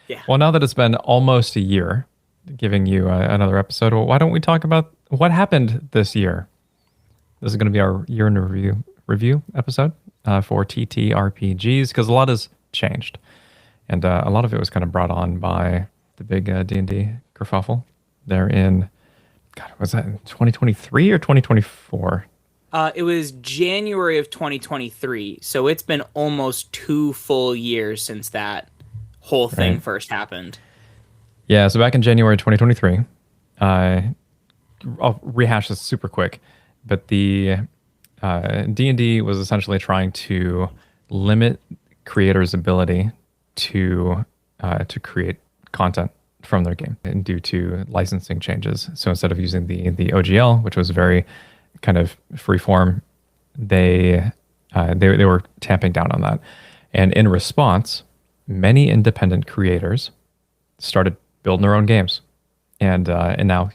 Yeah. Well, now that it's been almost a year, giving you another episode, well, why don't we talk about what happened this year? This is going to be our year in review episode for TTRPGs because a lot has changed, and a lot of it was kind of brought on by the big D&D kerfuffle. They're in, God, was that in 2023 or 2024? It was January of 2023, so it's been almost 2 full years since that whole thing Right. first happened. Yeah. So back in January 2023, uh, I'll rehash this super quick, but the D&D was essentially trying to limit creators' ability to create content from their game and due to licensing changes. So instead of using the OGL, which was very kind of free form, they were tamping down on that. And in response, many independent creators started building their own games. And now,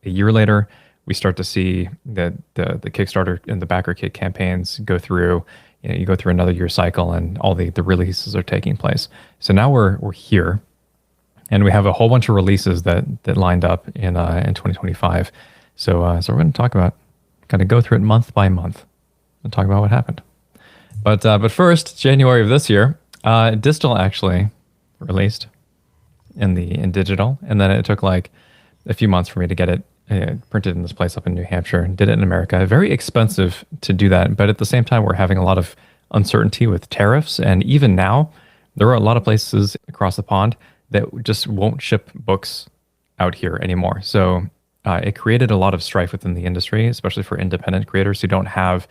a year later, we start to see the Kickstarter and the backer kit campaigns go through. You go through another year cycle, and all the releases are taking place. So now we're here, and we have a whole bunch of releases that lined up in 2025. So we're going to talk about, kind of go through it month by month, and talk about what happened. But first, January of this year, Distal actually released in digital, and then it took like a few months for me to get it printed in this place up in New Hampshire. Did it in America. Very expensive to do that, but at the same time, we're having a lot of uncertainty with tariffs, and even now, there are a lot of places across the pond that just won't ship books out here anymore. So it created a lot of strife within the industry, especially for independent creators who don't have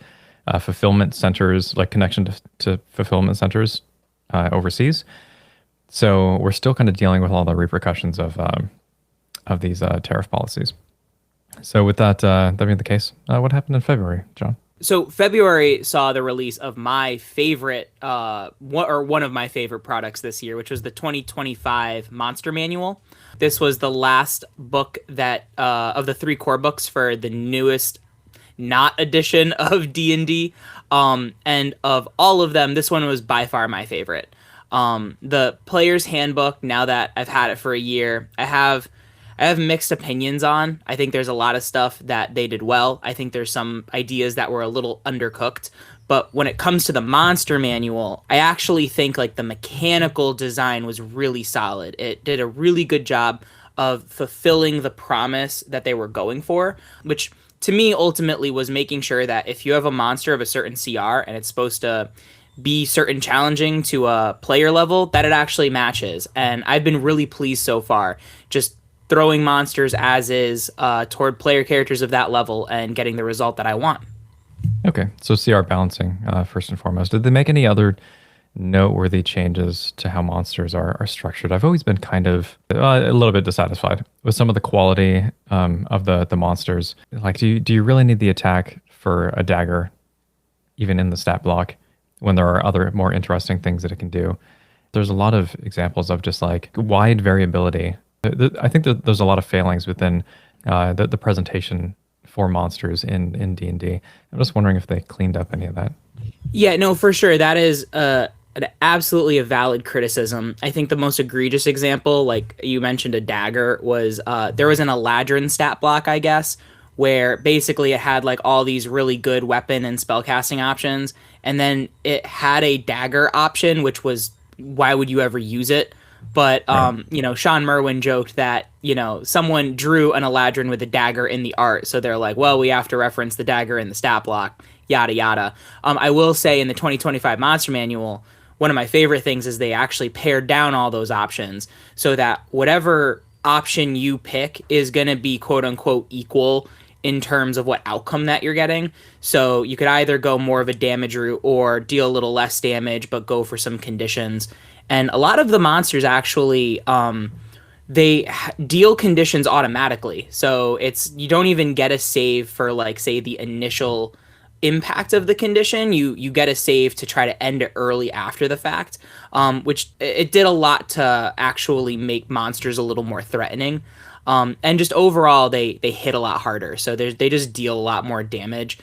fulfillment centers, like connection to fulfillment centers overseas. So we're still kind of dealing with all the repercussions of these tariff policies. So with that being the case, what happened in February, John? So February saw the release of my favorite, one of my favorite products this year, which was the 2025 Monster Manual. This was the last book that of the 3 core books for the newest not edition of D&D. And of all of them, this one was by far my favorite. The player's handbook, now that I've had it for a year, I have mixed opinions on. I think there's a lot of stuff that they did well. I think there's some ideas that were a little undercooked. But when it comes to the monster manual, I actually think like the mechanical design was really solid. It did a really good job of fulfilling the promise that they were going for, which to me ultimately was making sure that if you have a monster of a certain CR and it's supposed to be certain challenging to a player level, that it actually matches. And I've been really pleased so far. Just throwing monsters as is toward player characters of that level and getting the result that I want. Okay, so CR balancing first and foremost. Did they make any other noteworthy changes to how monsters are structured? I've always been kind of a little bit dissatisfied with some of the quality of the monsters. Like, do you really need the attack for a dagger, even in the stat block, when there are other more interesting things that it can do? There's a lot of examples of just like wide variability. I think that there's a lot of failings within the presentation for monsters in D&D. I'm just wondering if they cleaned up any of that. Yeah, no, for sure. That is absolutely a valid criticism. I think the most egregious example, like you mentioned a dagger, was there was an Eladrin stat block, I guess, where basically it had like all these really good weapon and spellcasting options, and then it had a dagger option, which was, why would you ever use it? But, Sean Merwin joked that, someone drew an Eladrin with a dagger in the art. So they're like, well, we have to reference the dagger in the stat block, yada, yada. I will say in the 2025 Monster Manual, one of my favorite things is they actually pared down all those options so that whatever option you pick is going to be quote unquote equal in terms of what outcome that you're getting. So you could either go more of a damage route or deal a little less damage, but go for some conditions. And a lot of the monsters actually, they deal conditions automatically. So you don't even get a save for like, say, the initial impact of the condition. You get a save to try to end it early after the fact, which it did a lot to actually make monsters a little more threatening. And just overall, they hit a lot harder. So they just deal a lot more damage.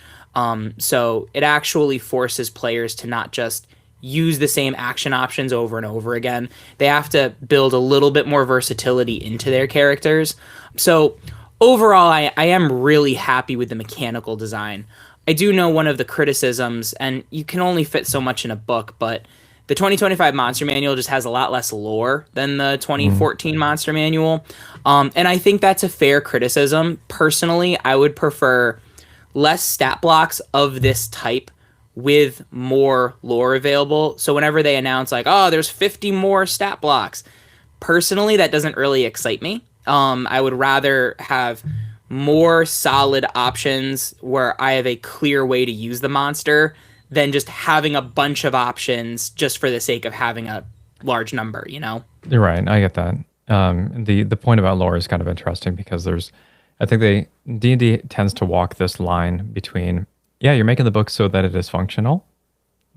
So it actually forces players to not just use the same action options over and over again. They have to build a little bit more versatility into their characters. So overall, I am really happy with the mechanical design. I do know one of the criticisms, and you can only fit so much in a book, but the 2025 Monster Manual just has a lot less lore than the 2014 Monster Manual. And I think that's a fair criticism. Personally, I would prefer less stat blocks of this type with more lore available. So whenever they announce like, oh, there's 50 more stat blocks, personally, that doesn't really excite me. I would rather have more solid options where I have a clear way to use the monster than just having a bunch of options just for the sake of having a large number, you know? You're right. I get that. The point about lore is kind of interesting because I think D&D tends to walk this line between, yeah, you're making the book so that it is functional,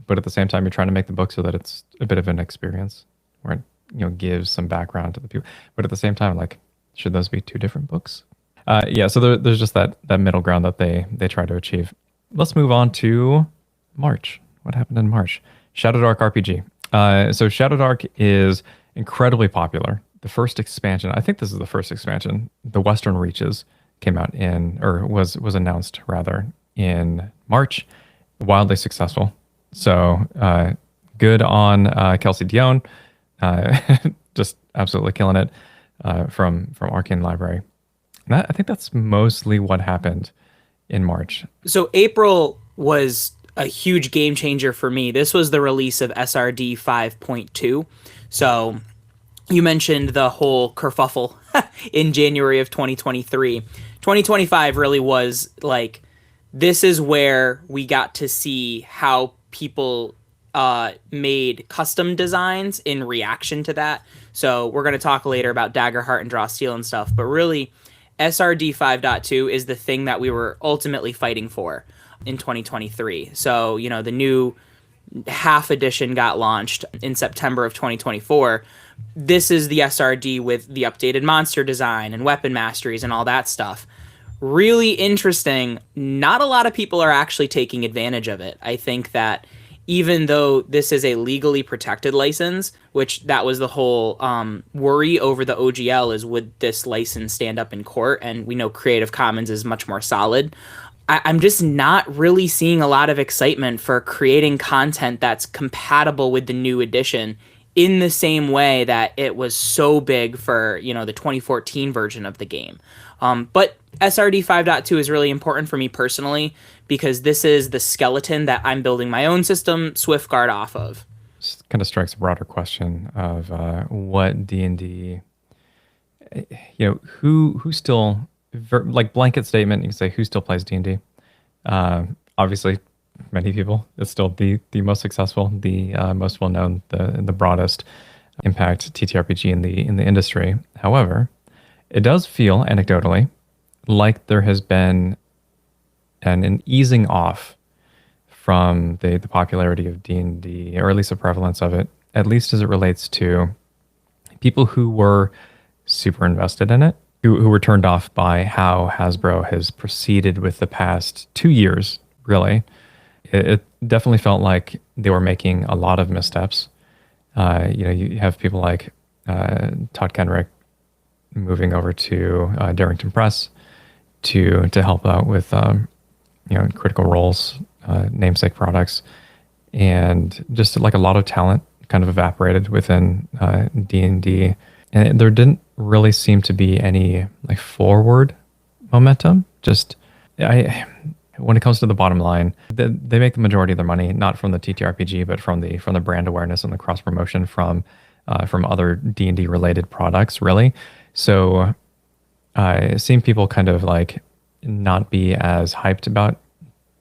but at the same time, you're trying to make the book so that it's a bit of an experience where it gives some background to the people. But at the same time, like, should those be two different books? Yeah, so there's just that middle ground that they try to achieve. Let's move on to March. What happened in March? Shadowdark RPG. So Shadowdark is incredibly popular. The first expansion, I think this is the first expansion, the Western Reaches came out was announced rather in March. Wildly successful. So good on Kelsey Dion. Just absolutely killing it from Arcane Library. I think that's mostly what happened in March. So April was a huge game changer for me. This was the release of SRD 5.2. So you mentioned the whole kerfuffle in January of 2023. 2025 really was like, this is where we got to see how people made custom designs in reaction to that. So we're going to talk later about Daggerheart and Draw Steel and stuff, but really SRD 5.2 is the thing that we were ultimately fighting for in 2023. So, the new half edition got launched in September of 2024. This is the SRD with the updated monster design and weapon masteries and all that stuff. Really interesting. Not a lot of people are actually taking advantage of it. I think that even though this is a legally protected license, which that was the whole worry over the OGL is would this license stand up in court? And we know Creative Commons is much more solid. I'm just not really seeing a lot of excitement for creating content that's compatible with the new edition in the same way that it was so big for, the 2014 version of the game. But SRD 5.2 is really important for me personally because this is the skeleton that I'm building my own system, Swiftguard, off of. This kind of strikes a broader question of what D&D, who still, like blanket statement, you can say who still plays D&D. Obviously, many people. It's still the most successful, the most well-known, the broadest impact TTRPG in the industry. However, it does feel anecdotally like there has been an easing off from the popularity of D&D, or at least the prevalence of it, at least as it relates to people who were super invested in it, who were turned off by how Hasbro has proceeded with the past 2 years, really. It definitely felt like they were making a lot of missteps. You have people like Todd Kenrick moving over to Darrington Press to help out with Critical Role's namesake products, and just like a lot of talent kind of evaporated within D&D, and there didn't really seem to be any like forward momentum. When it comes to the bottom line, they make the majority of their money not from the TTRPG, but from the brand awareness and the cross promotion from other D&D related products, really. So seeing people kind of like not be as hyped about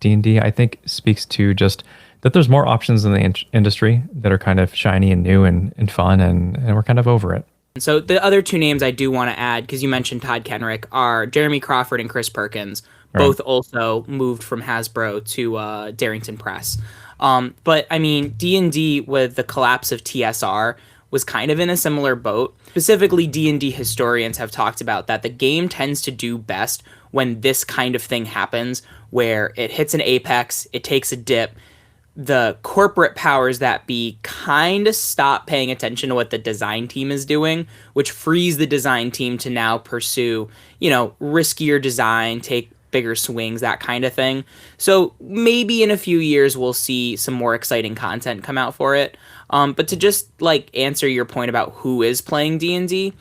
D&D, I think speaks to just that there's more options in the industry that are kind of shiny and new and fun, and we're kind of over it. So the other two names I do want to add, because you mentioned Todd Kenrick, are Jeremy Crawford and Chris Perkins. Both also moved from Hasbro to Darrington Press. But I mean, D&D with the collapse of TSR was kind of in a similar boat. Specifically, D&D historians have talked about that the game tends to do best when this kind of thing happens, where it hits an apex, it takes a dip, the corporate powers that be kind of stop paying attention to what the design team is doing, which frees the design team to now pursue, riskier design, take bigger swings, that kind of thing. So maybe in a few years we'll see some more exciting content come out for it. But to just like answer your point about who is playing D&D,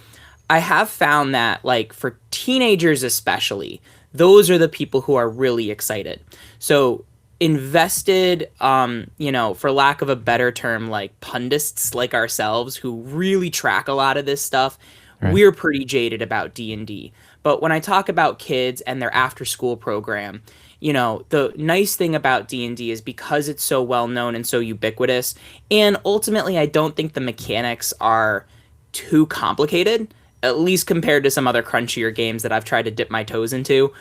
I have found that like for teenagers especially, those are the people who are really excited. So invested, for lack of a better term, like pundits like ourselves who really track a lot of this stuff, Right. we're pretty jaded about D&D. But when I talk about kids and their after school program, the nice thing about D&D is because it's so well known and so ubiquitous, and ultimately I don't think the mechanics are too complicated, at least compared to some other crunchier games that I've tried to dip my toes into.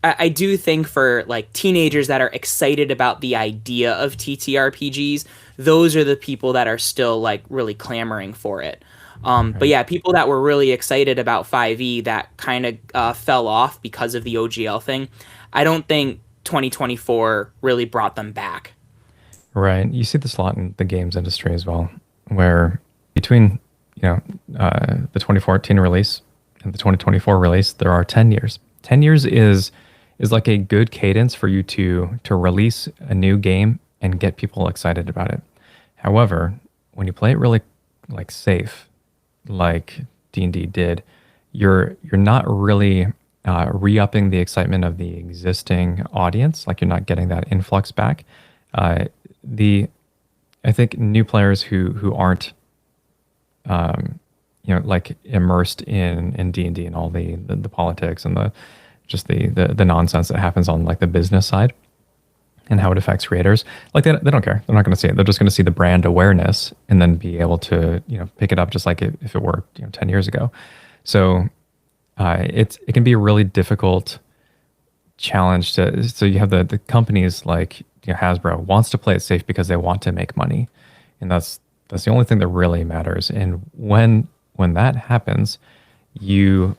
I do think for like teenagers that are excited about the idea of TTRPGs, those are the people that are still like really clamoring for it. But Right. yeah, people that were really excited about 5e that kind of fell off because of the OGL thing, I don't think 2024 really brought them back. Right. You see this a lot in the games industry as well, where between the 2014 release and the 2024 release, there are 10 years. 10 years is like a good cadence for you to release a new game and get people excited about it. However, when you play it really like safe, like D&D did, you're not really re-upping the excitement of the existing audience. Like you're not getting that influx back. The I think new players who aren't like immersed in D&D and all the politics and the nonsense that happens on like the business side and how it affects creators. Like they don't care. They're not going to see it. They're just going to see the brand awareness and then be able to, pick it up just like if it worked, 10 years ago. So it can be a really difficult challenge so you have the companies like Hasbro wants to play it safe because they want to make money. And that's the only thing that really matters. And when that happens, you're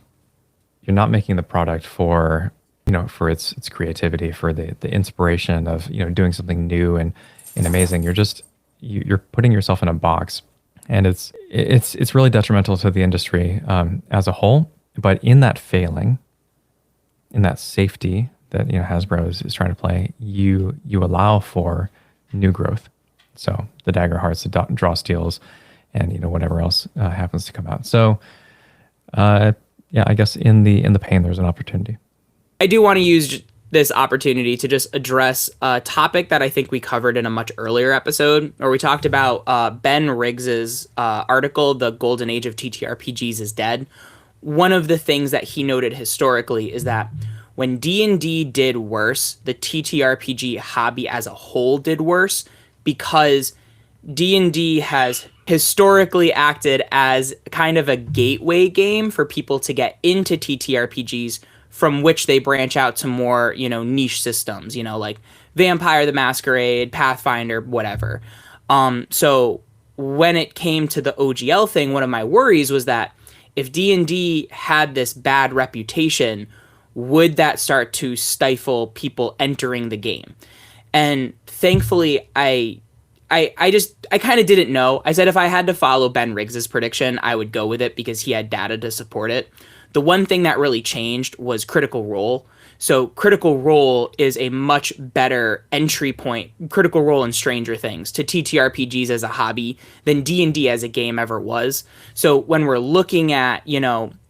not making the product for for its creativity, for the inspiration of doing something new and amazing. You're putting yourself in a box, and it's really detrimental to the industry as a whole. But in that failing, in that safety that Hasbro is trying to play, you allow for new growth. So the Daggerhearts, the Draw Steals, and whatever else happens to come out. So yeah, I guess in the pain, there's an opportunity. I do want to use this opportunity to just address a topic that I think we covered in a much earlier episode, where we talked about Ben Riggs's article, "The Golden Age of TTRPGs is Dead." One of the things that he noted historically is that when D&D did worse, the TTRPG hobby as a whole did worse, because D&D has historically acted as kind of a gateway game for people to get into TTRPGs, from which they branch out to more, niche systems, like Vampire the Masquerade, Pathfinder, whatever. So when it came to the OGL thing, one of my worries was that if D&D had this bad reputation, would that start to stifle people entering the game? And thankfully, I kind of didn't know. I said if I had to follow Ben Riggs's prediction, I would go with it because he had data to support it. The one thing that really changed was Critical Role. So Critical Role is a much better entry point, Critical Role and Stranger Things, to TTRPGs as a hobby than D&D as a game ever was. So when we're looking at,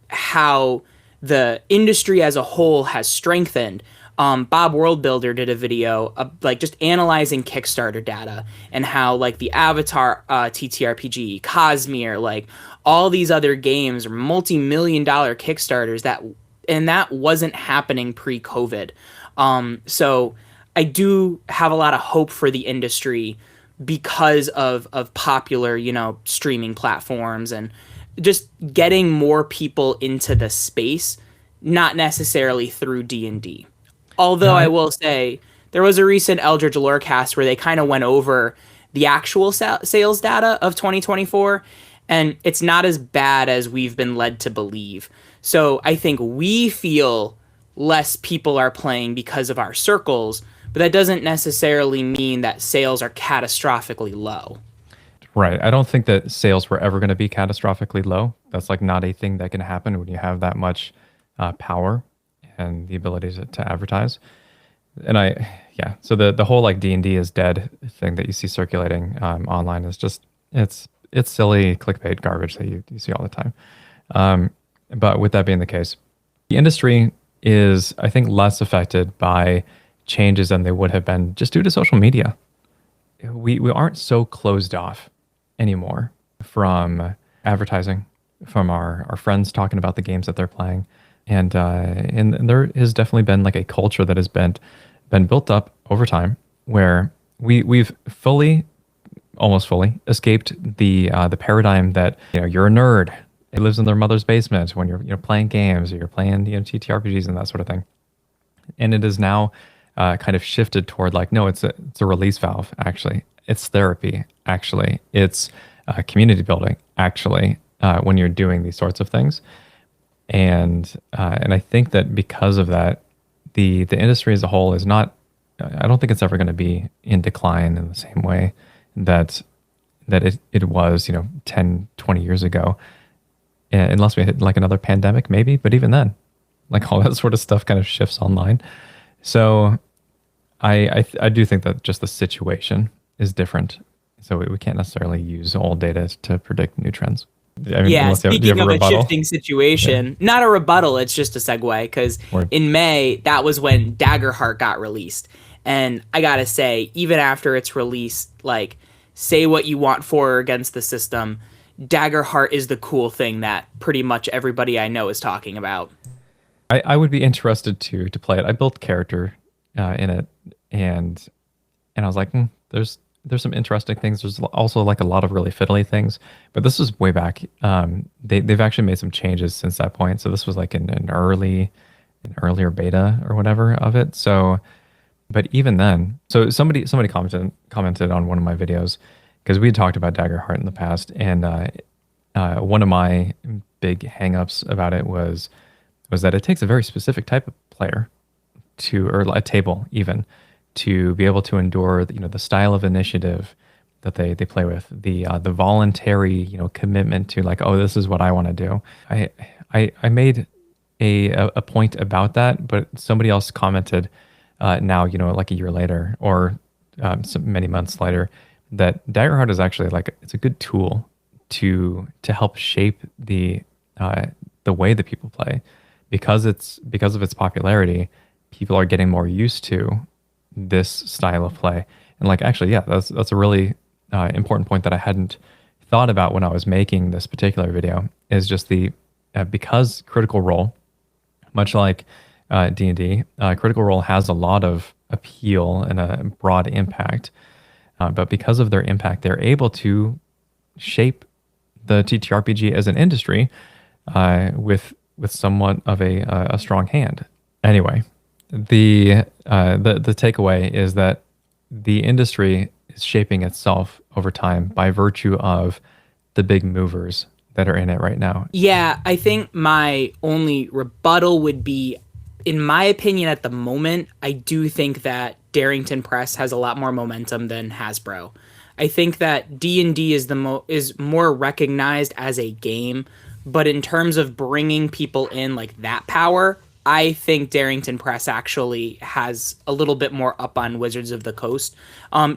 how the industry as a whole has strengthened, Bob Worldbuilder did a video like just analyzing Kickstarter data and how like the Avatar TTRPG, Cosmere, like all these other games are multi-million-dollar Kickstarters that wasn't happening pre-COVID. So I do have a lot of hope for the industry because of popular, streaming platforms and just getting more people into the space, not necessarily through D&D. Although I will say there was a recent Eldritch Lorecast where they kind of went over the actual sales data of 2024, and it's not as bad as we've been led to believe. So I think we feel less people are playing because of our circles, but that doesn't necessarily mean that sales are catastrophically low. Right. I don't think that sales were ever going to be catastrophically low. That's like not a thing that can happen when you have that much power and the ability to advertise. And yeah. So the whole like D&D is dead thing that you see circulating online is just it's silly clickbait garbage that you see all the time. But with that being the case, the industry is, I think, less affected by changes than they would have been just due to social media. We aren't so closed off anymore from advertising, from our friends talking about the games that they're playing. And there has definitely been like a culture that has been built up over time where we've almost fully escaped the paradigm that you're a nerd who lives in their mother's basement when you're playing games or you're playing TTRPGs and that sort of thing. And it is now kind of shifted toward like, no, it's a release valve. Actually, it's therapy. Actually, it's community building. Actually, when you're doing these sorts of things, and I think that because of that, the industry as a whole is not. I don't think it's ever going to be in decline in the same way that it was 10, 20 years ago, unless we hit like another pandemic maybe. But even then, like all that sort of stuff kind of shifts online. So I do think that just the situation is different. So we can't necessarily use old data to predict new trends. I mean, Yeah, do you speaking have of a a rebuttal? shifting situation, not a rebuttal, it's just a segue, because in May, that was when Daggerheart got released. And I gotta say, even after its release, like, say what you want for or against the system, Daggerheart is the cool thing that pretty much everybody I know is talking about. I would be interested to play it. I built character in it, and I was like, there's some interesting things. There's also like a lot of really fiddly things, but this was way back. They've actually made some changes since that point. So this was like an earlier beta or whatever of it. So, but even then, so somebody commented on one of my videos because we had talked about Daggerheart in the past, and one of my big hangups about it was that it takes a very specific type of player or a table even, to be able to endure the style of initiative that they play with, the voluntary commitment to like, oh, this is what I want to do. I made a point about that, but somebody else commented now like a year later or many months later that Daggerheart is actually like it's a good tool to help shape the way that people play, because of its popularity. People are getting more used to this style of play. And like, actually, yeah, that's a really important point that I hadn't thought about when I was making this particular video, is just because Critical Role, much like D&D, Critical Role has a lot of appeal and a broad impact, but because of their impact, they're able to shape the TTRPG as an industry with somewhat of a strong hand. Anyway, the takeaway is that the industry is shaping itself over time by virtue of the big movers that are in it right now. Yeah, I think my only rebuttal would be, in my opinion at the moment, I do think that Darrington Press has a lot more momentum than Hasbro. I think that D&D is is more recognized as a game, but in terms of bringing people in like that power, I think Darrington Press actually has a little bit more up on Wizards of the Coast.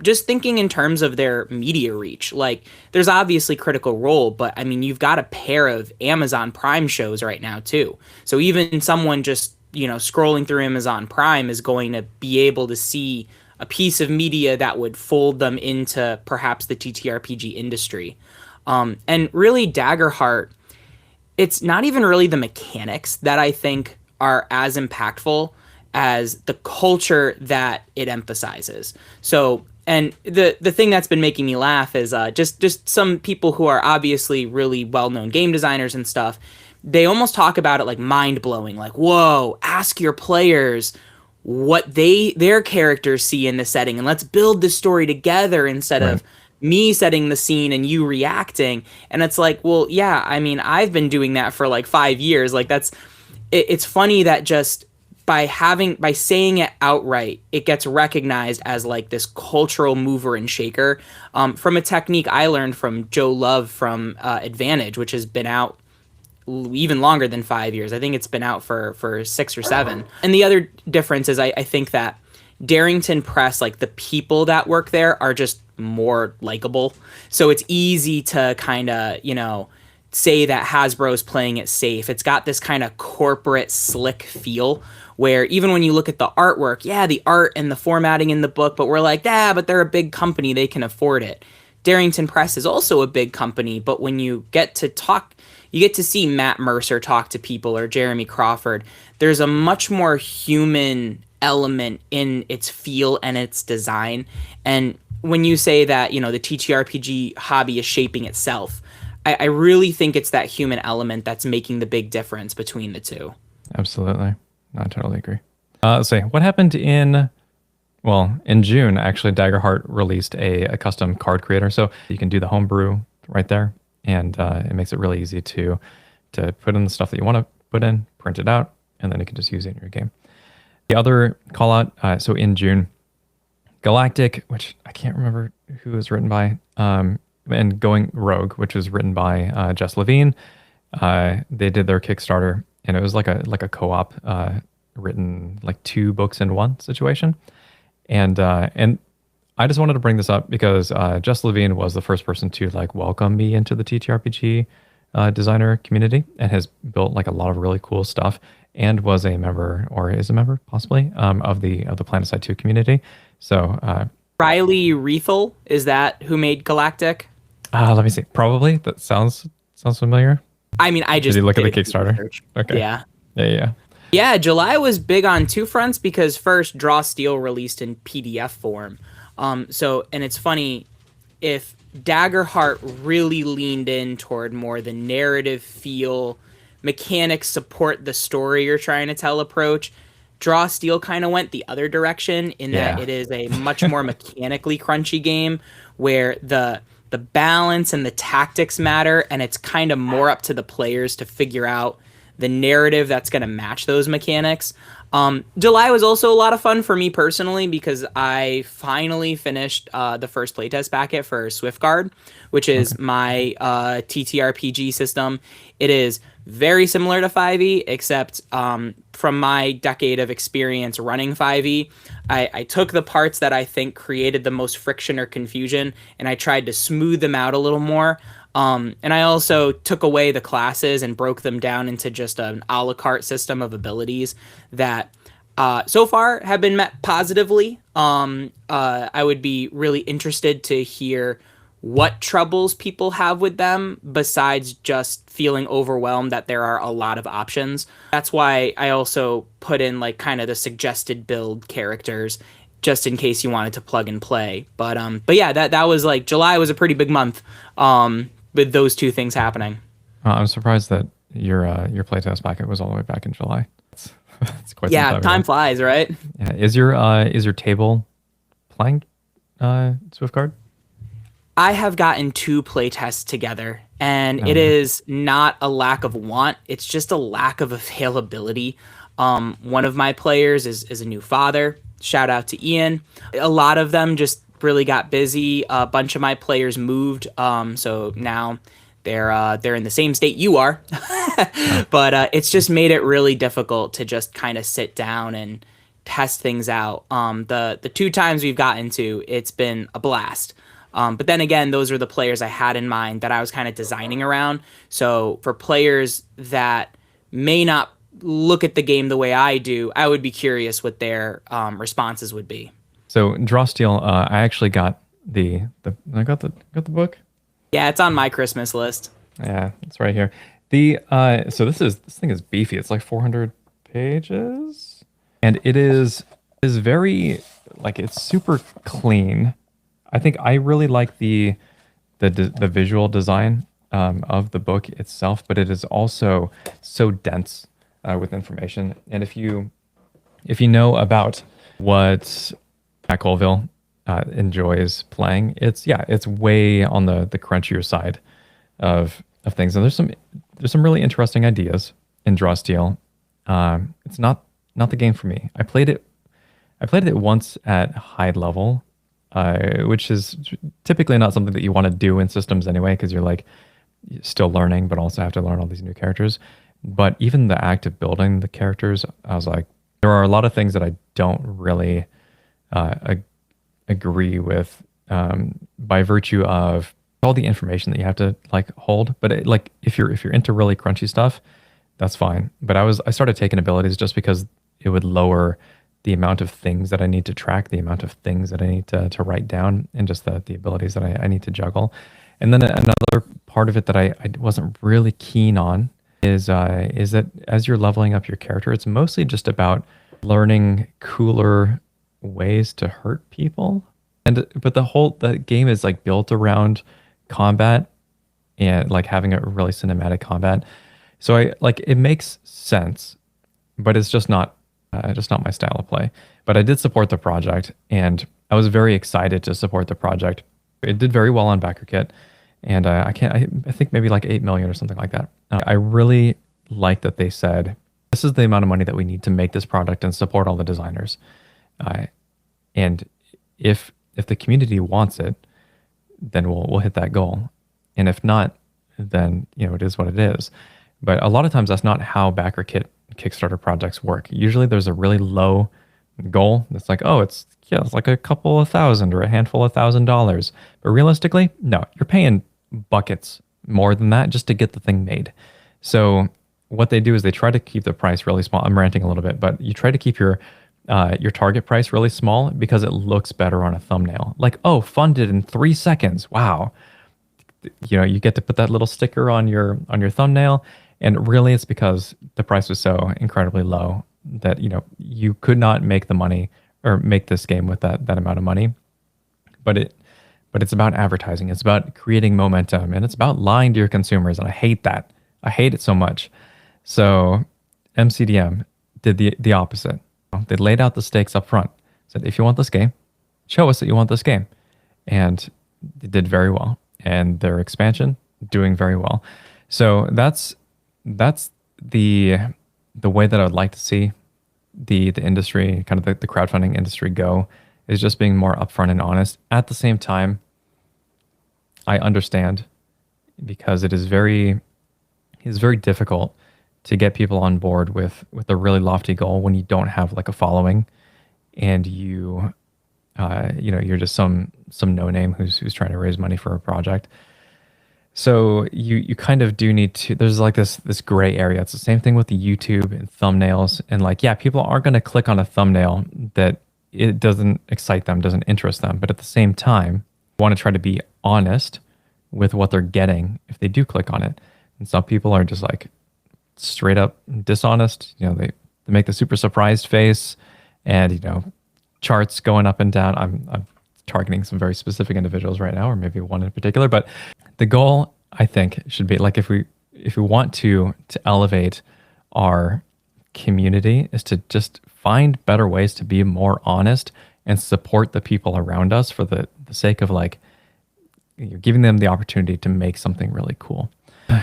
Just thinking in terms of their media reach, like there's obviously Critical Role, but I mean, you've got a pair of Amazon Prime shows right now too. So even someone just, scrolling through Amazon Prime is going to be able to see a piece of media that would fold them into perhaps the TTRPG industry. And really Daggerheart, it's not even really the mechanics that I think are as impactful as the culture that it emphasizes. So, and the thing that's been making me laugh is just some people who are obviously really well-known game designers and stuff, they almost talk about it like mind-blowing, like, whoa, ask your players what their characters see in the setting, and let's build this story together instead of me setting the scene and you reacting. And it's like, well, yeah, I mean, I've been doing that for like 5 years. Like it's funny that just by saying it outright, it gets recognized as like this cultural mover and shaker. From a technique I learned from Joe Love from Advantage, which has been out even longer than 5 years. I think it's been out for 6 or 7. And the other difference is I think that Darrington Press, like the people that work there are just more likable. So it's easy to kind of, say that Hasbro's playing it safe. It's got this kind of corporate slick feel where even when you look at the artwork, yeah, the art and the formatting in the book, but we're like, but they're a big company, they can afford it. Darrington Press is also a big company, but when you get to talk, you get to see Matt Mercer talk to people or Jeremy Crawford, there's a much more human element in its feel and its design. And when you say that, the TTRPG hobby is shaping itself, I really think it's that human element that's making the big difference between the two. Absolutely. I totally agree. Let's see. What happened in June, actually, Daggerheart released a custom card creator. So you can do the homebrew right there. And it makes it really easy to put in the stuff that you want to put in, print it out, and then you can just use it in your game. The other call out, so in June, Galactic, which I can't remember who it was written by, and Going Rogue, which was written by Jess Levine. They did their Kickstarter, and it was like a co-op written like 2 books in one situation. And I just wanted to bring this up because Jess Levine was the first person to like welcome me into the TTRPG designer community and has built like a lot of really cool stuff and was a member or is a member possibly of the PlanetSide 2 community. So Riley Rethel, is that who made Galactic? Let me see. Probably. That sounds familiar. I mean, I just did you look at the Kickstarter? Research. Okay. Yeah. Yeah, July was big on 2 fronts because first, Draw Steel released in PDF form. And it's funny, if Daggerheart really leaned in toward more the narrative feel, mechanics support the story you're trying to tell approach, Draw Steel kind of went the other direction in that it is a much more mechanically crunchy game where the balance and the tactics matter, and it's kind of more up to the players to figure out the narrative that's going to match those mechanics. July was also a lot of fun for me personally because I finally finished the first playtest packet for Swiftguard, which is my TTRPG system. It is very similar to 5e, except from my decade of experience running 5e, I took the parts that I think created the most friction or confusion, and I tried to smooth them out a little more. And I also took away the classes and broke them down into just an a la carte system of abilities that so far have been met positively. I would be really interested to hear what troubles people have with them besides just feeling overwhelmed that there are a lot of options. That's why I also put in like kind of the suggested build characters just in case you wanted to plug and play. But yeah, that was like July was a pretty big month with those 2 things happening. I'm surprised that your playtest packet was all the way back in July. It's quite some time time ago. flies, right? Yeah. Is your table playing Swiftguard? I have gotten 2 playtests together, and it is not a lack of want. It's just a lack of availability. One of my players is a new father. Shout out to Ian. A lot of them just really got busy. A bunch of my players moved, so now they're in the same state you are. But it's just made it really difficult to just kind of sit down and test things out. The 2 times we've gotten to, it's been a blast. But then again, those are the players I had in mind that I was kind of designing around. So for players that may not look at the game the way I do, I would be curious what their responses would be. So Draw Steel, I actually got the book. Yeah, it's on my Christmas list. Yeah, it's right here. So this thing is beefy. It's like 400 pages, and it is very like it's super clean. I think I really like the visual design of the book itself, but it is also so dense with information. And if you know about what Colville enjoys playing, it's way on the crunchier side of things. And there's some really interesting ideas in Draw Steel. It's not not the game for me. I played it once at high level, which is typically not something that you want to do in systems anyway, because you're like still learning, but also have to learn all these new characters. But even the act of building the characters, I was like, there are a lot of things that I don't really agree with, by virtue of all the information that you have to like hold. But like if you're into really crunchy stuff, that's fine. But I started taking abilities just because it would lower the amount of things that I need to track, the amount of things that I need to write down, and just the abilities that I need to juggle. And then another part of it that I wasn't really keen on is that as you're leveling up your character, it's mostly just about learning cooler ways to hurt people. But the game is like built around combat and like having a really cinematic combat. So I like it makes sense, but it's just not my style of play. But I did support the project, and I was very excited to support the project. It did very well on BackerKit, and I think maybe like 8 million or something like that. I really like that they said this is the amount of money that we need to make this product and support all the designers. And if the community wants it, then we'll hit that goal. And if not, then it is what it is. But a lot of times that's not how BackerKit Kickstarter projects work. Usually there's a really low goal that's like, oh, it's like a couple of thousand or a handful of $1,000. But realistically, no, you're paying buckets more than that just to get the thing made. So what they do is they try to keep the price really small. I'm ranting a little bit, but you try to keep your target price really small because it looks better on a thumbnail. Like, oh, funded in 3 seconds. Wow. You get to put that little sticker on your thumbnail, and really it's because the price was so incredibly low that you could not make the money or make this game with that amount of money. But it's about advertising. It's about creating momentum, and it's about lying to your consumers, and I hate that. I hate it so much. So MCDM did the opposite. They laid out the stakes up front. Said, if you want this game, show us that you want this game. And they did very well. And their expansion doing very well. So that's the way that I would like to see the industry, kind of the crowdfunding industry go, is just being more upfront and honest. At the same time, I understand because it is very difficult to get people on board with a really lofty goal when you don't have like a following, and you're just some no name who's trying to raise money for a project. So you kind of do need to, there's like this gray area. It's the same thing with the YouTube and thumbnails, and like, yeah, people aren't going to click on a thumbnail that it doesn't excite them, doesn't interest them. But at the same time, you want to try to be honest with what they're getting if they do click on it. And some people are just like straight up dishonest. They make the super surprised face, and charts going up and down. I'm targeting some very specific individuals right now, or maybe one in particular. But the goal, I think, should be like, if we want to elevate our community, is to just find better ways to be more honest and support the people around us for the sake of like giving them the opportunity to make something really cool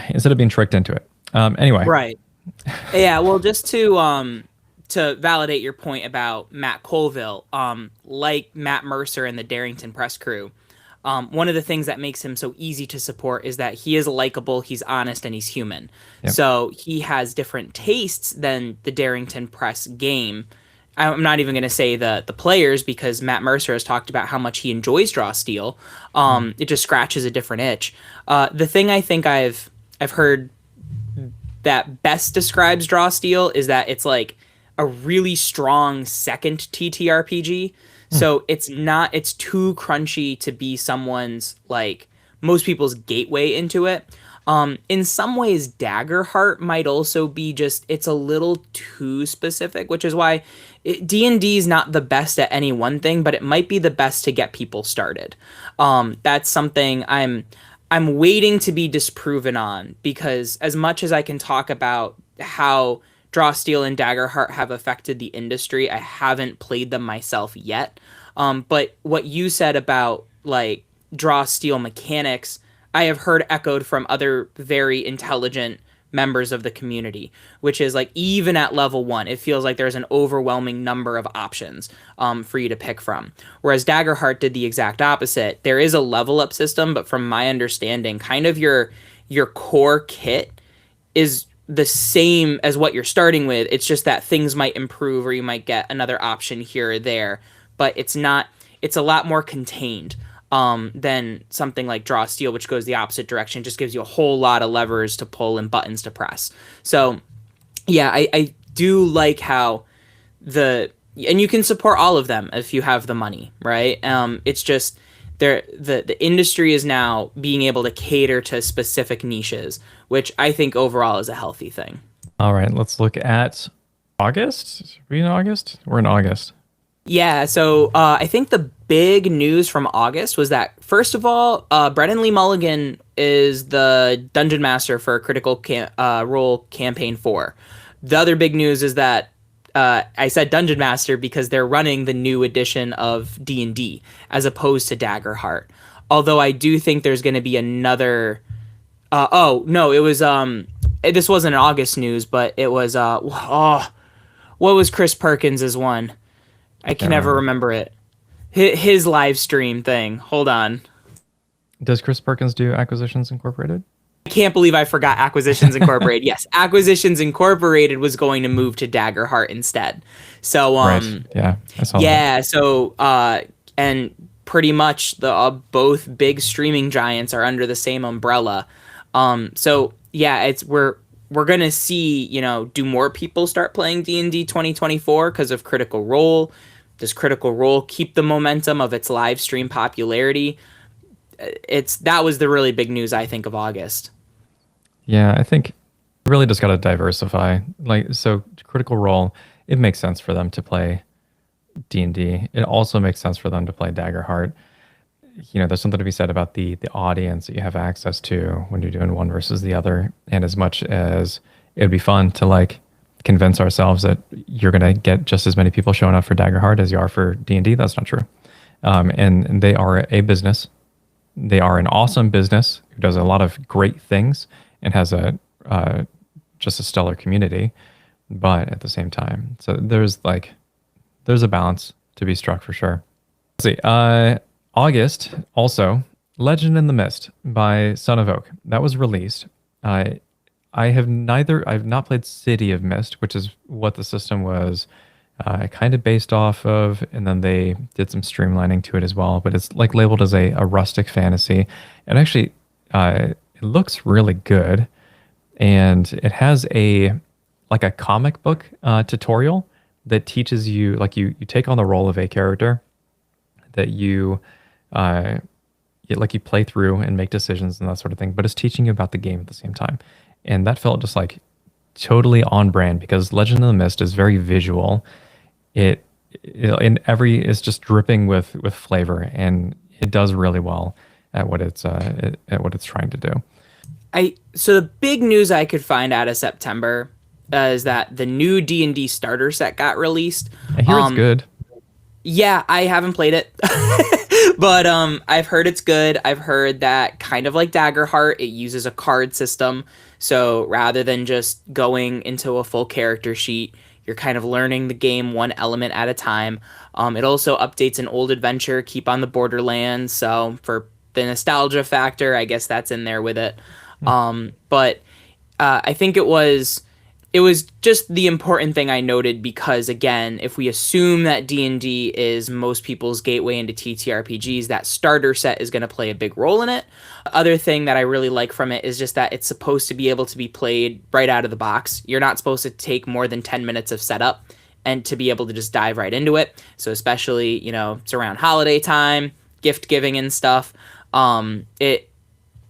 instead of being tricked into it. Anyway. Right. Yeah. Well, just to validate your point about Matt Colville, like Matt Mercer and the Darrington Press crew, one of the things that makes him so easy to support is that he is likable, he's honest, and he's human. Yep. So he has different tastes than the Darrington Press game. I'm not even going to say the players, because Matt Mercer has talked about how much he enjoys Draw Steel. It just scratches a different itch. The thing I think I've heard that best describes Draw Steel is that it's like a really strong second TTRPG. So it's too crunchy to be someone's, like, most people's gateway into it. In some ways, Daggerheart might also be just, it's a little too specific, which is why D&D is not the best at any one thing, but it might be the best to get people started. That's something I'm waiting to be disproven on, because as much as I can talk about how Draw Steel and Daggerheart have affected the industry, I haven't played them myself yet. But what you said about like Draw Steel mechanics, I have heard echoed from other very intelligent members of the community, which is like even at level 1, it feels like there's an overwhelming number of options for you to pick from. Whereas Daggerheart did the exact opposite. There is a level up system, but from my understanding, kind of your core kit is the same as what you're starting with. It's just that things might improve or you might get another option here or there, but it's not, it's a lot more contained than something like Draw Steel, which goes the opposite direction, just gives you a whole lot of levers to pull and buttons to press. So yeah, I do like how and you can support all of them if you have the money, right? It's just the industry is now being able to cater to specific niches, which I think overall is a healthy thing. All right, let's look at August. Are we in August? We're in August. Yeah, so I think the big news from August was that, first of all, Brennan Lee Mulligan is the Dungeon Master for Role Campaign 4. The other big news is that I said Dungeon Master because they're running the new edition of D&D as opposed to Daggerheart. Although I do think there's going to be another... oh, no, it was... this wasn't an August news, but it was... what was Chris Perkins' one? I can never remember it. His live stream thing. Hold on. Does Chris Perkins do Acquisitions Incorporated? I can't believe I forgot Acquisitions Incorporated. Yes, Acquisitions Incorporated was going to move to Daggerheart instead. So right. Yeah, I saw that. So and pretty much the both big streaming giants are under the same umbrella. So yeah, we're going to see, do more people start playing D&D 2024 because of Critical Role? Does Critical Role keep the momentum of its live stream popularity? That was the really big news, I think, of August. Yeah, I think really just got to diversify. So Critical Role, it makes sense for them to play D&D. It also makes sense for them to play Daggerheart. There's something to be said about the audience that you have access to when you're doing one versus the other. And as much as it'd be fun to convince ourselves that you're going to get just as many people showing up for Daggerheart as you are for D&D, that's not true. And they are a business. They are an awesome business who does a lot of great things and has just a stellar community. But at the same time, so there's a balance to be struck for sure. Let's see. August, also, Legend in the Mist by Son of Oak. That was released. I've not played City of Mist, which is what the system was kind of based off of, and then they did some streamlining to it as well, but it's labeled as a rustic fantasy. And actually, it looks really good, and it has a comic book tutorial that teaches you, you take on the role of a character that you play through and make decisions and that sort of thing, but it's teaching you about the game at the same time. And that felt just totally on brand because Legend of the Mist is very visual. It's just dripping with flavor, and it does really well at what it's trying to do. So the big news I could find out of September is that the new D&D Starter Set got released. I hear it's good. Yeah, I haven't played it. But I've heard it's good. I've heard that kind of like Daggerheart, it uses a card system. So rather than just going into a full character sheet, you're kind of learning the game one element at a time. It also updates an old adventure, Keep on the Borderlands. So for the nostalgia factor, I guess that's in there with it. But I think it was just the important thing I noted because, again, if we assume that D&D is most people's gateway into TTRPGs, that starter set is going to play a big role in it. The other thing that I really like from it is just that it's supposed to be able to be played right out of the box. You're not supposed to take more than 10 minutes of setup and to be able to just dive right into it. So especially, it's around holiday time, gift giving and stuff.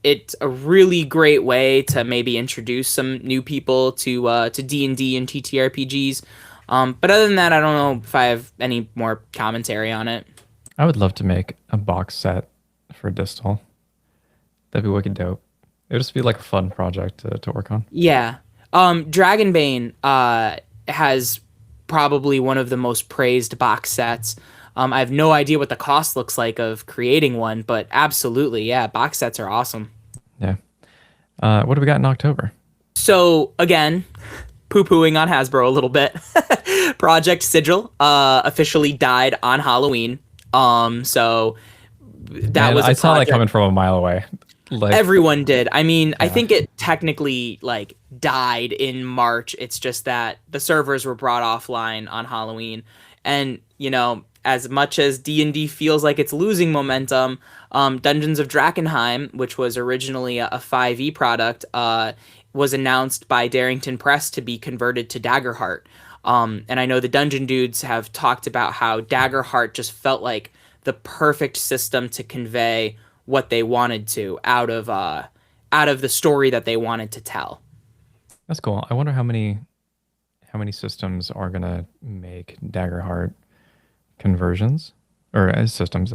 It's a really great way to maybe introduce some new people to D&D and TTRPGs. But other than that, I don't know if I have any more commentary on it. I would love to make a box set for Distal. That'd be wicked dope. It would just be a fun project to work on. Yeah. Dragonbane has probably one of the most praised box sets. I have no idea what the cost looks like of creating one, but absolutely, yeah, box sets are awesome. Yeah. What do we got in October? So again, poo-pooing on Hasbro a little bit. Project Sigil officially died on Halloween. So that Man, was I a saw that project coming from a mile away. Like, everyone did. I mean, I yeah, think it technically like died in March. It's just that the servers were brought offline on Halloween. And, as much as D&D feels like it's losing momentum, Dungeons of Drakkenheim, which was originally a 5e product, was announced by Darrington Press to be converted to Daggerheart. And I know the Dungeon Dudes have talked about how Daggerheart just felt like the perfect system to convey what they wanted to out of the story that they wanted to tell. that's cool. I wonder how many systems are gonna make Daggerheart conversions or systems,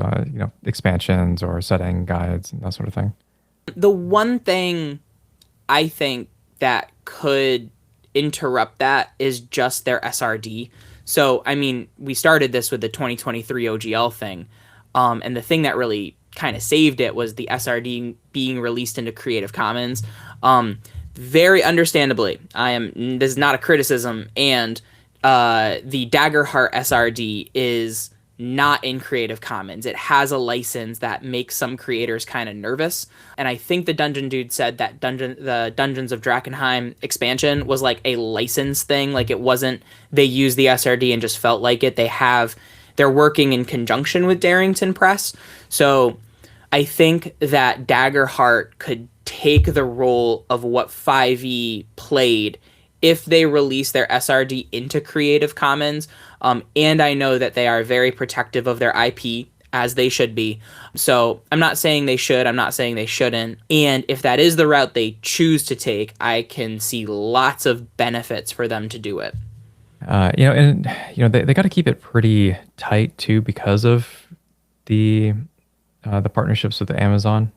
expansions or setting guides and that sort of thing. The one thing I think that could interrupt that is just their SRD. So, I mean, we started this with the 2023 OGL thing, and the thing that really kind of saved it was the SRD being released into Creative Commons. Very understandably, this is not a criticism, and the Daggerheart SRD is not in Creative Commons. It has a license that makes some creators kind of nervous. And I think the Dungeon Dude said that the Dungeons of Drakkenheim expansion was like a license thing. Like it wasn't they used the SRD and just felt like it. They're working in conjunction with Darrington Press. So I think that Daggerheart could take the role of what 5e played if they release their SRD into Creative Commons. And I know that they are very protective of their IP, as they should be. So I'm not saying they should, I'm not saying they shouldn't. And if that is the route they choose to take, I can see lots of benefits for them to do it. They got to keep it pretty tight too because of the partnerships with Amazon.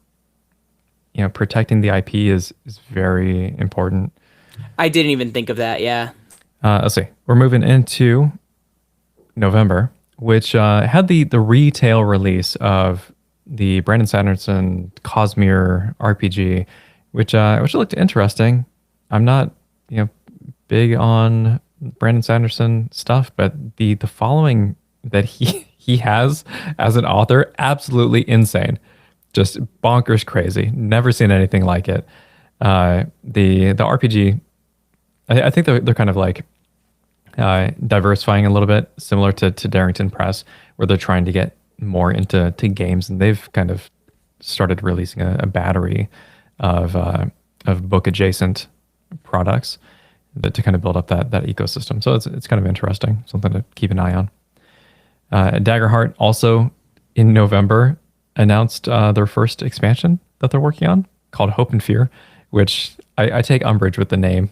Protecting the IP is very important. I didn't even think of that, yeah. Let's see. We're moving into November, which had the retail release of the Brandon Sanderson Cosmere RPG, which looked interesting. I'm not big on Brandon Sanderson stuff, but the following that he has as an author, absolutely insane, just bonkers crazy. Never seen anything like it. The RPG, I think they're kind of like diversifying a little bit, similar to Darrington Press, where they're trying to get more into games, and they've kind of started releasing a battery of book adjacent products to kind of build up that ecosystem. So it's kind of interesting, something to keep an eye on. Daggerheart also in November announced their first expansion that they're working on called Hope and Fear, which I take umbrage with the name,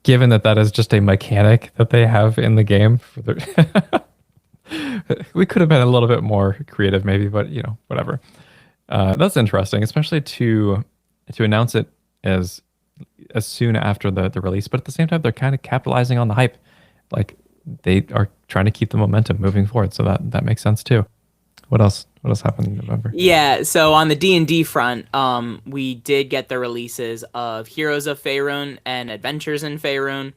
given that is just a mechanic that they have in the game. We could have been a little bit more creative maybe, but whatever. That's interesting, especially to announce it as soon after the release, but at the same time, they're kind of capitalizing on the hype. Like they are trying to keep the momentum moving forward. So that makes sense too. What else happened in November? Yeah, so on the D&D front, we did get the releases of Heroes of Faerun and Adventures in Faerun.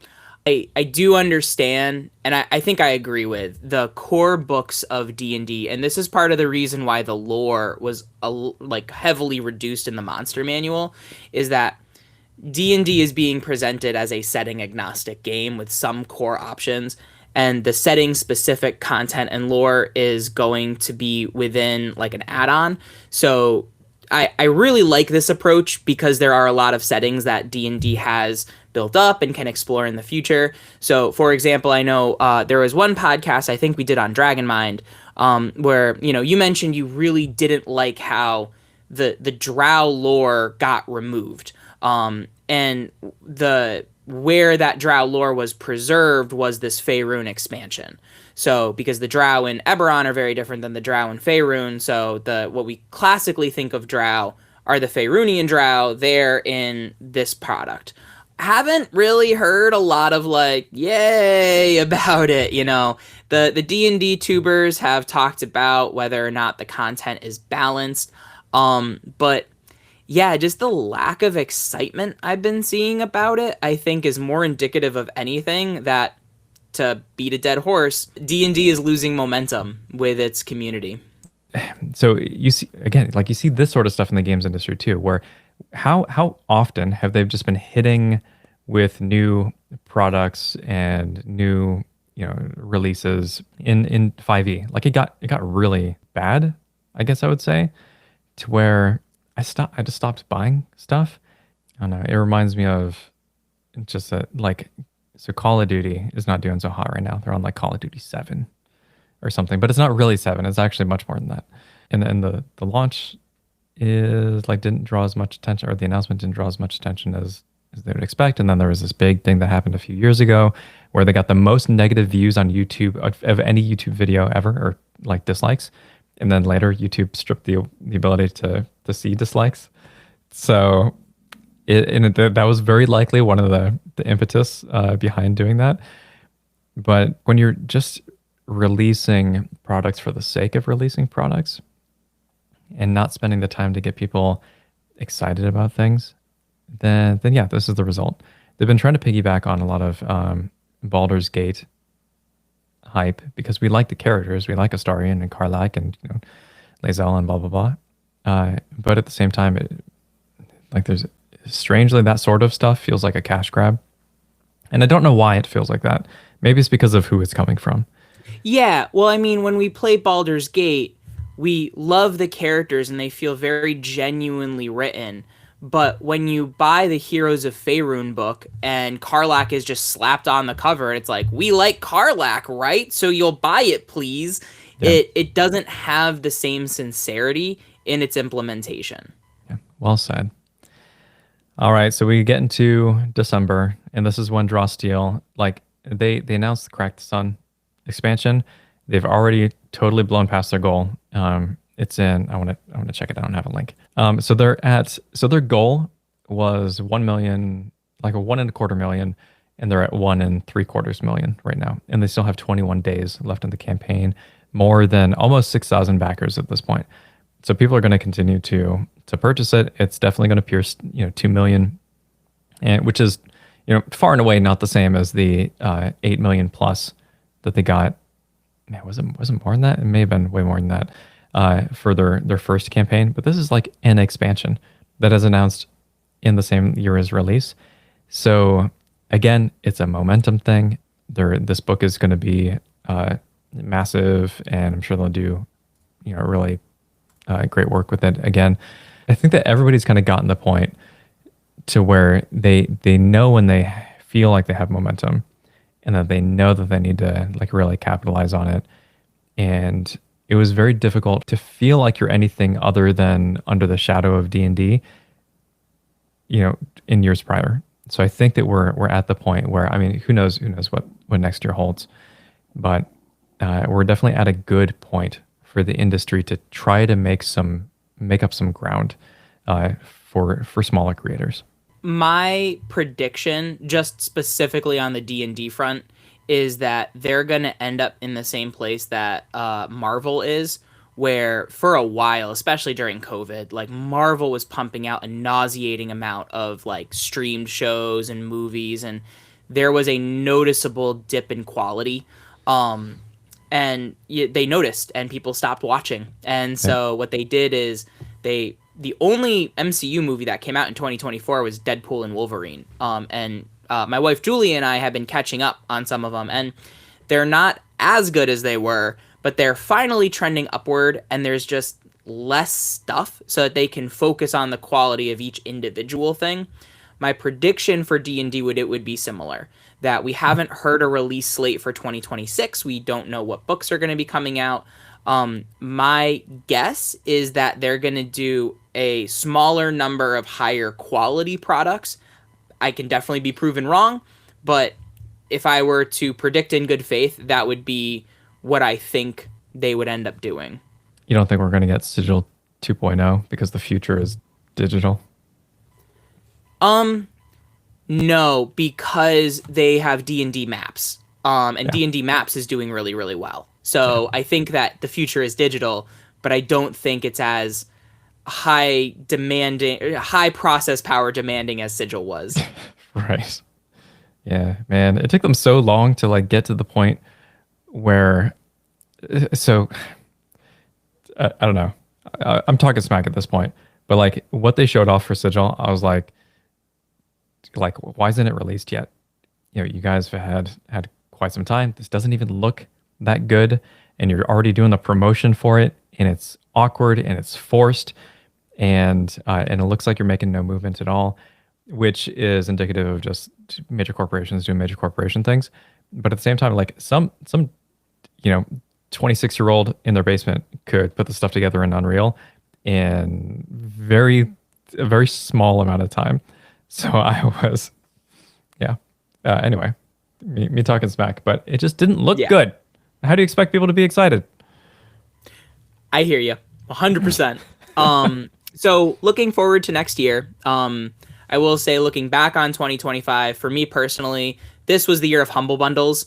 I do understand, and I think I agree with the core books of D&D, and this is part of the reason why the lore was heavily reduced in the monster manual, is that D&D is being presented as a setting agnostic game with some core options, and the setting specific content and lore is going to be within like an add-on. So I really like this approach because there are a lot of settings that D&D has built up and can explore in the future. So for example, I know there was one podcast I think we did on Dragonmind where you mentioned you really didn't like how the drow lore got removed. And the where that drow lore was preserved was this Faerun expansion. So because the drow in Eberron are very different than the drow in Faerun, so what we classically think of drow are the Faerunian drow. They're in this product. Haven't really heard a lot of yay about it. The D&D tubers have talked about whether or not the content is balanced. But Yeah, just the lack of excitement I've been seeing about it, I think is more indicative of anything that, to beat a dead horse, D&D is losing momentum with its community. So you see again, like you see this sort of stuff in the games industry too, where how often have they just been hitting with new products and new releases in 5e? Like it got really bad, I guess I would say, to where I just stopped buying stuff. I don't know. It reminds me of just that, like, so Call of Duty is not doing so hot right now. They're on like Call of Duty 7 or something, but it's not really 7. It's actually much more than that. And the launch is like didn't draw as much attention, or the announcement didn't draw as much attention as they would expect. And then there was this big thing that happened a few years ago where they got the most negative views on YouTube of any YouTube video ever, or like dislikes. And then later YouTube stripped the ability to see dislikes. So that was very likely one of the impetus behind doing that. But when you're just releasing products for the sake of releasing products and not spending the time to get people excited about things, then yeah, this is the result. They've been trying to piggyback on a lot of Baldur's Gate hype because we like the characters, we like Astarion and Karlach and Lae'zel and blah blah blah. But at the same time, there's strangely that sort of stuff feels like a cash grab, and I don't know why it feels like that. Maybe it's because of who it's coming from. Yeah, well, I mean, when we play Baldur's Gate, we love the characters and they feel very genuinely written. But when you buy the Heroes of Faerun book and Karlach is just slapped on the cover, it's like, we like Karlach, right? So you'll buy it, please. Yeah. It doesn't have the same sincerity in its implementation. Yeah, well said. All right, so we get into December, and this is when Draw Steel, like they announced the Cracked Sun expansion. They've already totally blown past their goal. It's in. I want to check it. I don't have a link. So their goal was 1 million, like a 1.25 million, and they're at 1.75 million right now, and they still have 21 days left in the campaign. More than almost 6,000 backers at this point. So people are going to continue to purchase it. It's definitely going to pierce 2 million, and which is far and away not the same as the 8 million plus that they got. Man, was it more than that? It may have been way more than that for their first campaign. But this is like an expansion that is announced in the same year as release. So again, it's a momentum thing. This book is going to be massive, and I'm sure they'll do really great work with it. Again, I think that everybody's kind of gotten the point to where they know when they feel like they have momentum, and that they know that they need to like really capitalize on it. And it was very difficult to feel like you're anything other than under the shadow of D&D, in years prior. So I think that we're at the point where, I mean, who knows what next year holds, but we're definitely at a good point for the industry to try to make up some ground for smaller creators. My prediction, just specifically on the D&D front, is that they're going to end up in the same place that Marvel is, where for a while, especially during COVID, like Marvel was pumping out a nauseating amount of like streamed shows and movies, and there was a noticeable dip in quality. And they noticed, and people stopped watching. And so what they did is the only MCU movie that came out in 2024 was Deadpool and Wolverine. And my wife Julie and I have been catching up on some of them, and they're not as good as they were, but they're finally trending upward, and there's just less stuff so that they can focus on the quality of each individual thing. My prediction for D&D would be similar, that we haven't heard a release slate for 2026. We don't know what books are going to be coming out. My guess is that they're going to do a smaller number of higher quality products. I can definitely be proven wrong, but if I were to predict in good faith, that would be what I think they would end up doing. You don't think we're going to get Sigil 2.0 because the future is digital? No, because they have D&D maps. And D&D maps is doing really, really well. So I think that the future is digital, but I don't think it's as high process power demanding as Sigil was. Right. Yeah, man. It took them so long to like get to the point where so I don't know. I'm talking smack at this point, but like what they showed off for Sigil, I was like why isn't it released yet? You know, you guys have had quite some time. This doesn't even look that good, and you're already doing the promotion for it, and it's awkward and it's forced, and it looks like you're making no movement at all, which is indicative of just major corporations doing major corporation things. But at the same time, like some you know 26-year-old in their basement could put the stuff together in Unreal in a very small amount of time. So I was, yeah. Anyway, me talking smack, but it just didn't look Yeah, good. How do you expect people to be excited? I hear you 100%. So looking forward to next year, I will say looking back on 2025, for me personally, this was the year of humble bundles.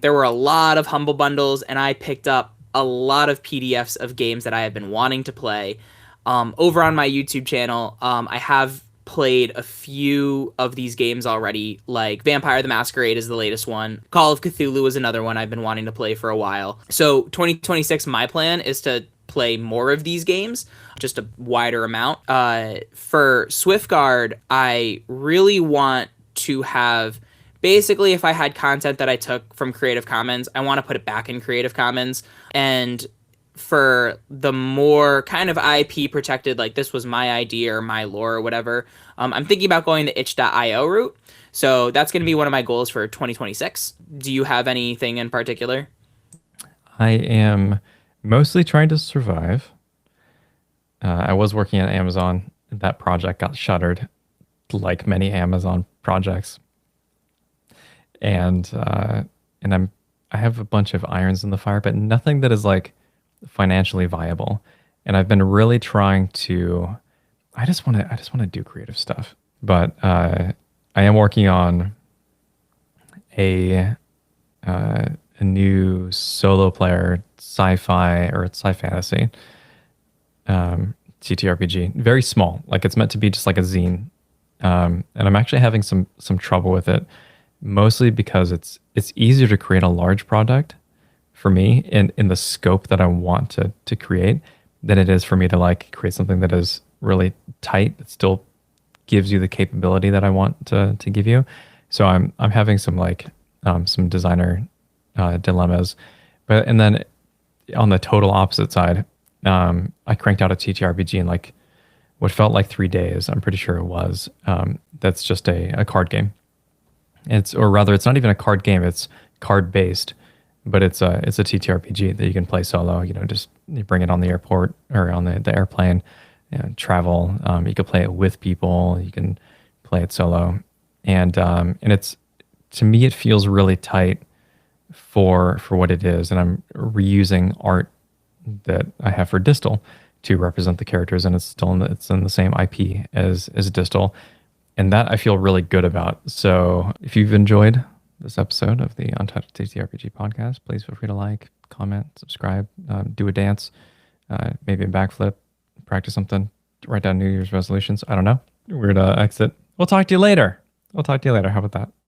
There were a lot of humble bundles, and I picked up a lot of PDFs of games that I have been wanting to play. Over on my YouTube channel, I have played a few of these games already, like Vampire the Masquerade is the latest one. Call of Cthulhu is another one I've been wanting to play for a while. So 2026, my plan is to play more of these games, just a wider amount. For Swiftguard, I really want to have basically, if I had content that I took from Creative Commons, I want to put it back in Creative Commons. And for the more kind of IP protected, like this was my idea or my lore or whatever, I'm thinking about going the itch.io route. So that's going to be one of my goals for 2026. Do you have anything in particular? I am mostly trying to survive. I was working at Amazon. That project got shuttered, like many Amazon projects, and I have a bunch of irons in the fire, but nothing that is like financially viable. And I've been really trying to. I just want to do creative stuff, but I am working on a a new solo player sci-fi or sci fantasy TTRPG. Very small, like it's meant to be just like a zine, and I'm actually having some trouble with it, mostly because it's easier to create a large product for me in the scope that I want to create than it is for me to like create something that is really tight that still gives you the capability that I want to give you. So I'm having some designer dilemmas, and then on the total opposite side, I cranked out a TTRPG in like what felt like 3 days. I'm pretty sure it was. That's just a card game. Or rather, it's not even a card game. It's card based, but it's a TTRPG that you can play solo. You know, just you bring it on the airport or on the airplane, travel. You can play it with people. You can play it solo, and it's to me it feels really tight for what it is, and I'm reusing art that I have for Distal to represent the characters, and it's in the same IP as Distal, and that I feel really good about. So if you've enjoyed this episode of the Untitled TTRPG podcast, please feel free to like, comment, subscribe, do a dance, maybe a backflip, practice something, write down New Year's resolutions. I don't know. Weird exit. We'll talk to you later. How about that?